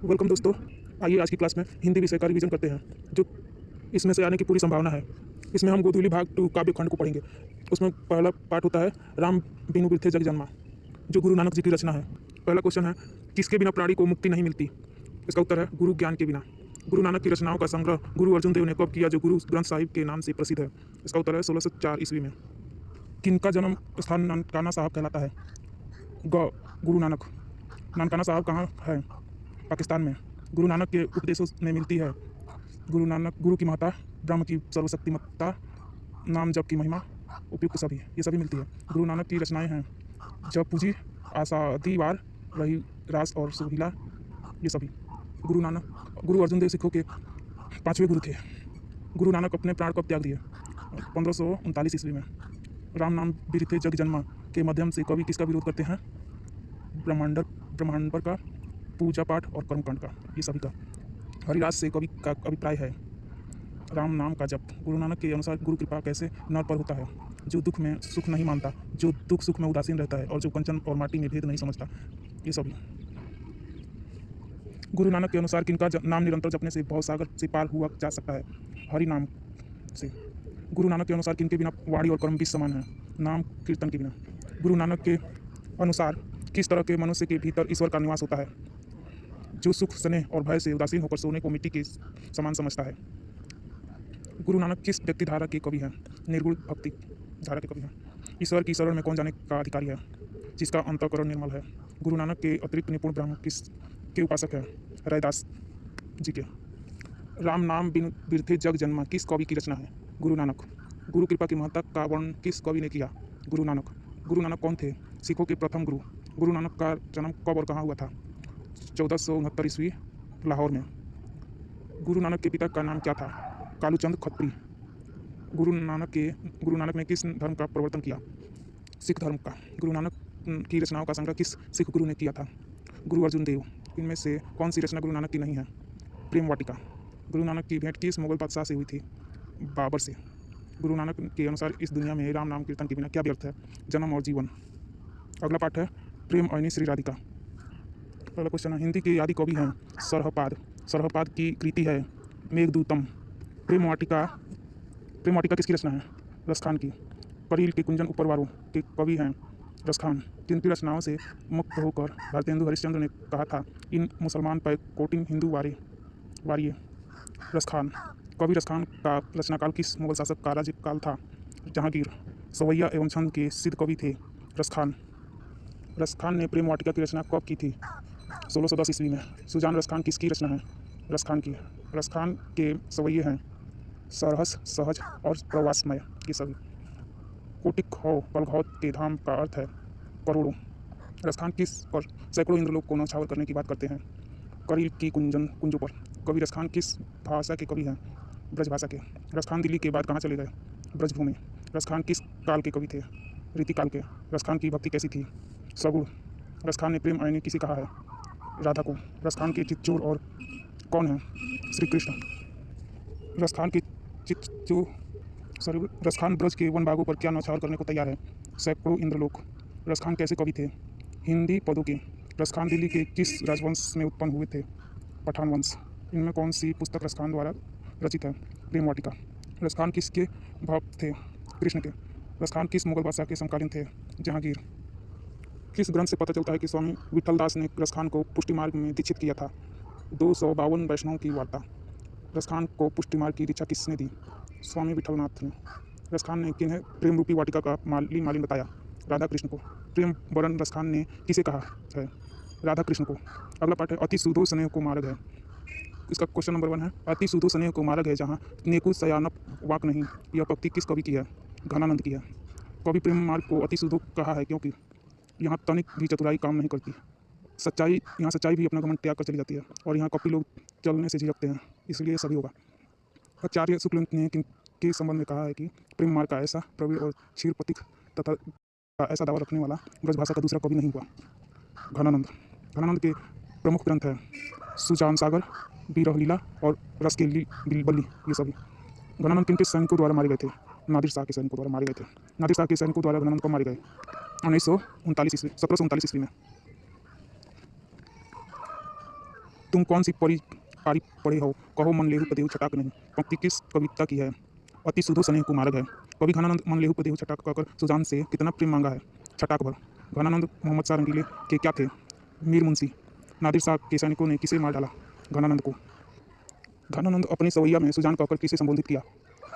Welcome दोस्तों। आइए आज की क्लास में हिंदी विषय का रिवीजन करते हैं जो इसमें से आने की पूरी संभावना है। इसमें हम गोधूली भाग 2 काव्य खंड को पढ़ेंगे। उसमें पहला पाठ होता है राम बिनु बिरथे जग जन्मा, जो गुरु नानक जी की रचना है। पहला क्वेश्चन है, किसके बिना प्राणी को मुक्ति नहीं मिलती? इसका उत्तर है गुरु ज्ञान के बिना। गुरु नानक की रचनाओं का संग्रह गुरु अर्जुन देव ने कब किया, जो गुरु ग्रंथ साहिब के नाम से प्रसिद्ध है? इसका उत्तर है 1604 ईस्वी में। किनका जन्म स्थान ननकाना साहब कहलाता है? गुरु नानक। ननकाना साहब कहाँ है? पाकिस्तान में। गुरु नानक के उपदेशों में मिलती है गुरु की महत्ता, ब्रह्म की सर्वशक्तिमत्ता, नाम जप की महिमा, उपयुक्त सभी, ये सभी मिलती है। गुरु नानक की रचनाएं हैं जब पूजी, आसादीवार, रही रास और सुहिला, ये सभी। गुरु अर्जुन देव सिखों के 5वें गुरु थे। गुरु नानक अपने प्राण को त्याग दिए 1539 ईस्वी में। राम नाम बिरथे जग जन्मा के माध्यम से कवि किसका विरोध करते हैं? ब्रह्मांडर का, पूजा पाठ और कर्मकांड का, ये सभी का। हरिदास से कवि का अभिप्राय है राम नाम का जप। गुरु नानक के अनुसार गुरु कृपा कैसे नर पर होता है? जो दुख में सुख नहीं मानता, जो दुख सुख में उदासीन रहता है और जो कंचन और माटी में भेद नहीं समझता, ये सभी। गुरु नानक के अनुसार किनका नाम निरंतर जपने से भवसागर से पार हुआ जा सकता है? हरि नाम से। गुरु नानक के अनुसार किनके बिना वाणी और कर्म भी समान है? नाम कीर्तन के बिना। गुरु नानक के अनुसार किस तरह के मनुष्य के भीतर ईश्वर का निवास होता है? जो सुख, स्नेह और भय से उदासीन होकर सोने को मिट्टी के समान समझता है। गुरु नानक किस व्यक्ति धारा के कवि हैं? निर्गुण भक्ति धारा के कवि हैं। ईश्वर की शरण में कौन जाने का अधिकारी है? जिसका अंतःकरण निर्मल है। गुरु नानक के अतिरिक्त निपुण ब्राह्मण किस के उपासक है? रैदास जी के। राम नाम बिनु बिरथे जग जन्मा किस कवि की रचना है? गुरु नानक। गुरु कृपा की महत्ता का वर्णन किस कवि ने किया? गुरु नानक। गुरु नानक कौन थे? सिखों के प्रथम गुरु। गुरु नानक का जन्म कब और कहाँ हुआ था? 1469 ईस्वी, लाहौर में। गुरु नानक के पिता का नाम क्या था? कालूचंद खत्री। गुरु नानक ने किस धर्म का प्रवर्तन किया? सिख धर्म का। गुरु नानक की रचनाओं का संग्रह किस सिख गुरु ने किया था? गुरु अर्जुन देव। इनमें से कौन सी रचना गुरु नानक की नहीं है? प्रेम वाटिका। गुरु नानक की भेंट किस मुगल बादशाह से हुई थी? बाबर से। गुरु नानक के अनुसार इस दुनिया में राम नाम कीर्तन के बिना क्या व्यर्थ है? जन्म और जीवन। अगला पाठ है प्रेम अयनी श्री राधिका। पहला क्वेश्चन है, हिंदी के आदि कवि हैं सरहपाद। सरहपाद की कृति है मेघदूतम। प्रेम वाटिका किसकी रचना है? रसखान की। करील के कुंजन उपरवारों के कवि हैं रसखान। जिनकी रचनाओं से मुक्त होकर भारतेंदु हरिश्चंद्र ने कहा था, इन मुसलमान पर कोटिन हिंदू वारिये। रसखान। कवि रसखान का रचनाकाल किस मुगल शासक का राज्यकाल था? जहांगीर। सवैया एवं छंद के सिद्ध कवि थे रसखान। रसखान ने प्रेम वाटिका की रचना कब की थी? 1610 ईस्वी में। सुजान रसखान किसकी रचना है? रसखान की। रसखान के सवैये हैं सरहस, सहज और प्रवासमय, ये सभी। कोटिक हो पलघौत के धाम का अर्थ है करोड़ों। रसखान किस पर सैकड़ों इंद्रलोक को नौछावर करने की बात करते हैं? करील की कुंजों पर। कवि रसखान किस भाषा के कवि हैं? ब्रज भाषा के। रसखान दिल्ली के बाद कहाँ चले गए? ब्रजभूमि। रसखान किस काल के कवि थे? रीतिकाल के। रसखान की भक्ति कैसी थी? सगुण। रसखान ने प्रेम आयनी किसे कहा है? राधा को। रसखान के चित्तचोर और कौन है? श्री कृष्ण। रसखान ब्रज के वन बागों पर क्या नौछावर करने को तैयार है? सैकड़ों इंद्रलोक। रसखान कैसे कवि थे? हिंदी पदों के। रसखान दिल्ली के किस राजवंश में उत्पन्न हुए थे? पठान वंश। इनमें कौन सी पुस्तक रसखान द्वारा रचित है? प्रेम वाटिका। रसखान किसके भक्त थे? कृष्ण के। रसखान किस मुगल बादशाह के समकालीन थे? जहांगीर। किस ग्रंथ से पता चलता है कि स्वामी विठलदास ने रसखान को पुष्टि मार्ग में दीक्षित किया था? 252 वैष्णव की वार्ता। रसखान को पुष्टि मार्ग की दीक्षा किसने दी? स्वामी विठलनाथ ने। रसखान ने किन्हें प्रेम रूपी वाटिका का मालिन बताया? राधा कृष्ण को। प्रेम वरण रसखान ने किसे कहा है? राधा कृष्ण को। अगला पाठ है अति सुधो स्नेह को मार्ग है। इसका क्वेश्चन नंबर 1 है, अति सुधो स्नेह को मार्ग है जहाँ नेकु सयानप वाक नहीं। यह पंक्ति किस कवि की है? घनानंद की है। कवि प्रेम मार्ग को अति सुधो कहा है क्योंकि यहाँ तनिक भी चतुराई काम नहीं करती। सच्चाई भी अपना घमंड त्याग कर चली जाती है और यहाँ कपटी लोग चलने से झिझकते हैं, इसलिए सभी होगा। आचार्य शुक्ल ने किनके संबंध में कहा है कि प्रेम मार्ग का ऐसा प्रवीण और क्षीरपतिक तथा का ऐसा दावा रखने वाला ब्रज भाषा का दूसरा कवि नहीं हुआ? घनानंद। घनानंद के प्रमुख ग्रंथ हैं सुजान सागर, विरह लीला और रस के बल्ली, ये सभी। घनानंद किनके सैनिकों द्वारा मारे गए थे? नादिर शाह के सैनिकों द्वारा मारे गए थे। नादिर शाह के सैनिकों द्वारा घनानंद कब मारे गए? 1739 ईस्वी में। तुम कौन सी पारी पढ़े हो, कहो मन लेहु पदेहु छटाक नहीं। पंक्ति किस कविता की है? अति सुधो स्नेह कुमारक है। कवि घनानंद मन लेहु पदेहु छटाक कहकर सुजान से कितना प्रेम मांगा है? छटाक भर। घनानंद मोहम्मद शाह रंगीले के क्या थे? मीर मुंशी। नादिर शाह के सैनिकों ने किसे मार डाला? घनानंद को। घनानंद अपनी सवैया में सुजान कहकर किसे संबोधित किया?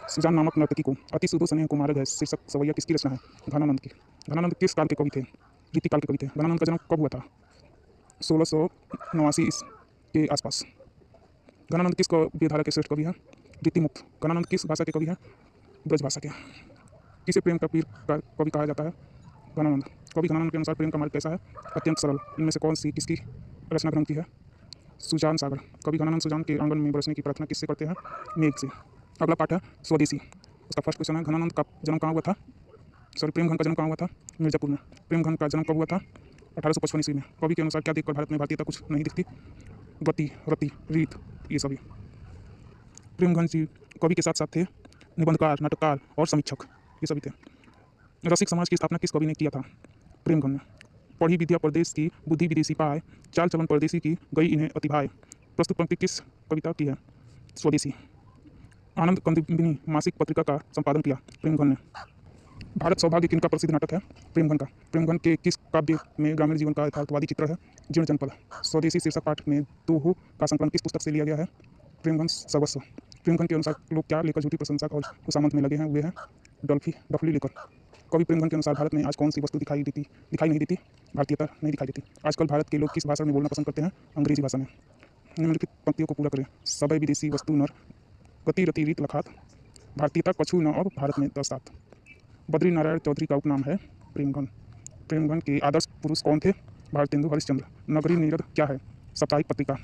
सुजान नामक नर्तकी को। अति सुधो स्नेह कुमारक है शीर्षक सवैया किसकी रचना है? घनानंद की। घनानंद किस काल के कवि थे? रीतिकाल के कवि थे। घनानंद का जन्म कब हुआ था? 1689 के आसपास। घनानंद किस काव्यधारा के श्रेष्ठ कवि हैं? रीतिमुक्त। घनानंद किस भाषा के कवि हैं? ब्रज भाषा के। किसे प्रेम का पीर का कवि कहा जाता है? घनानंद। कवि घनानंद के अनुसार प्रेम का मार्ग कैसा है? अत्यंत सरल। इनमें से कौन सी किसकी रचना ग्रंथ की है? सुजान सागर। कवि घनानंद सुजान के आंगन में बरसने की प्रार्थना किससे करते हैं? मेघ से। अगला पाठ है स्वदेशी। उसका फर्स्ट क्वेश्चन है, घनानंद का जन्म कहाँ हुआ था? प्रेमघन का जन्म कहाँ हुआ था? मिर्जापुर में। प्रेमघन का जन्म कब हुआ था? 1855 ईस्वी में। कवि के अनुसार क्या देखकर भारत में भारतीयता कुछ नहीं दिखती? गति, रति, रीत, ये सभी। प्रेमघन जी कवि के साथ साथ थे निबंधकार, नाटककार और समीक्षक, ये सभी थे। रसिक समाज की स्थापना किस कवि ने किया था? प्रेमघन ने। पढ़ी विद्या परदेश की, बुद्धि विदेशी पाए, चाल चलन परदेशी की, गई इन्हें अतिभाए। प्रस्तुत पंक्ति किस कविता की है? स्वदेशी। आनंद कंदिनी मासिक पत्रिका का संपादन किया? प्रेमघन ने। भारत सौभाग्य किनका प्रसिद्ध नाटक है? प्रेमघन का। प्रेमघन के किस काव्य में ग्रामीण जीवन का यथार्थवादी चित्र है? जीर्ण जनपद। स्वदेशी शीर्षक पाठ में दोहो का संकलन किस पुस्तक से लिया गया है? प्रेमघन सर्वस्व। प्रेमघन के अनुसार लोग क्या लेकर झूठी प्रशंसा और खुशामद में लगे हैं? वे हैं डफली लेकर। कवि प्रेमघन के अनुसार भारत में आज कौन सी वस्तु दिखाई नहीं देती? भारतीयता नहीं दिखाई देती। आजकल भारत के लोग किस भाषा में बोलना पसंद करते हैं? अंग्रेजी भाषा में। निम्नलिखित पंक्तियों को पूरा करें। सबई विदेशी वस्तु नर, गति रति रीत लखात, भारतीयता कछु न और भारत में दस्तात। बद्री नारायण चौधरी का उपनाम है प्रेमघन। प्रेमघन के आदर्श पुरुष कौन थे? भारतेंदु हरिश्चंद्र। नगरी नीरद क्या है? साप्ताहिक पत्रिका।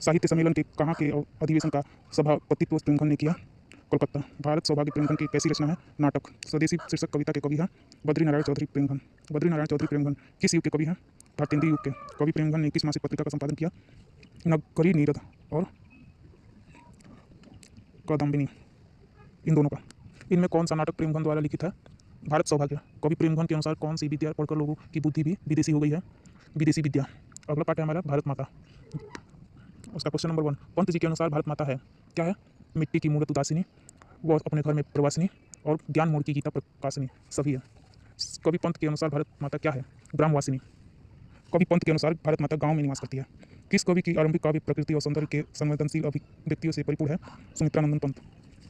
साहित्य सम्मेलन के कहाँ के अधिवेशन का सभापतित्व प्रेमघन ने किया? कोलकाता। भारत सौभाग्य प्रेमघन की कैसी रचना है? नाटक। स्वदेशी शीर्षक कविता के कवि हैं बद्री नारायण चौधरी प्रेमघन। बद्री नारायण चौधरी प्रेमघन किस युग के कवि हैं? भारतेंदु युग के। कवि प्रेमघन ने किस मासिक पत्रिका का संपादन किया? नगरी नीरद और कादम्बिनी, इन दोनों का। इनमें कौन सा नाटक प्रेमघन द्वारा लिखित है? भारत सौभाग्य। कवि प्रेमघन के अनुसार कौन सी विद्या पढ़कर लोगों की बुद्धि भी विदेशी हो गई है? विदेशी विद्या। अगला पाठ है हमारा भारत माता। उसका क्वेश्चन नंबर 1, पंत जी के अनुसार भारत माता है क्या है? मिट्टी की मूर्त उदासिनी, वह अपने घर में प्रवासिनी और ज्ञान मूर्ति की गीता प्रकाशिनी, सभी है। कवि पंत के अनुसार भारत माता क्या है? ग्रामवासिनी। कवि पंत के अनुसार भारत माता गांव में निवास करती है। किस कवि की आरंभिक काव्य प्रकृति और सौंदर्य के संवेदनशील अभिव्यक्तियों से परिपूर्ण है? सुमित्रानंदन पंत।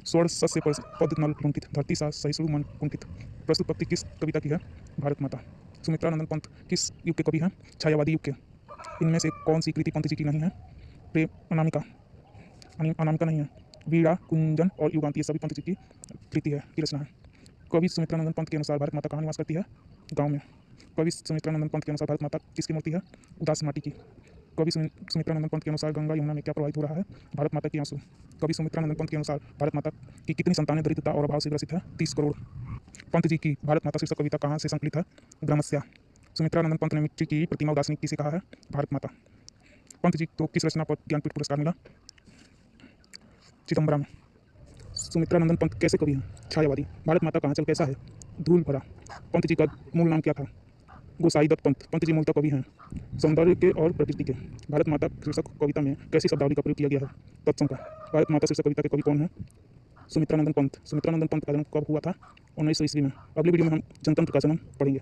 स्वर्ण सस्य पद नल लुंठित, धरती सा सहिष्णु मन कुंठित। प्रस्तुत पंक्ति किस कविता की है? भारत माता। सुमित्रानंदन पंत किस युग के कवि हैं? छायावादी युग के। इनमें से कौन सी कृति पंत जी की नहीं है? प्रेम अनामिका नहीं है। वीणा, कुंजन और युगांत, ये सभी पंत जी की कृति है, की रचना है। कवि सुमित्रानंदन पंत के अनुसार भारत माता कहाँ निवास करती है? गाँव में। कवि सुमित्रानंदन पंत के अनुसार भारत माता किसकी मूर्ति है? उदास माटी की। कवि सुमित्रानंदन पंत के अनुसार गंगा यमुना में क्या प्रवाहित हो रहा है? भारत माता की आंसू। कवि सुमित्रानंदन पंत के अनुसार भारत माता की कितनी संतानें दरिद्रता और अभाव से ग्रसित है? 30 करोड़। पंत जी की भारत माता शीर्षक कविता कहाँ से संकलित है? ग्रामस्या। सुमित्रानंदन पंत ने मिट्टी की प्रतिमा उदासनी किसे कहा है? भारत माता। पंत जी को किस रचना पर ज्ञानपीठ पुरस्कार मिला? चिदम्बरा में। सुमित्रानंदन पंत कैसे कवि हैं? छायावादी। भारत माता का आंचल कैसा है? धूल भरा। पंत जी का मूल नाम क्या था? गोसाई दत्त पंत। पंत जी मूलतः कवि हैं सौंदर्य के और प्रकृति के। भारत माता शीर्षक कविता में कैसी शब्दावली का प्रयोग किया गया है? तत्सम का। भारत माता शीर्षक कविता के कवि कौन है? सुमित्रानंदन पंत। सुमित्रानंदन पंत का जन्म कब हुआ था? 1900 ईस्वी में। अगली वीडियो में हम जनतंत्र का जन्म पढ़ेंगे।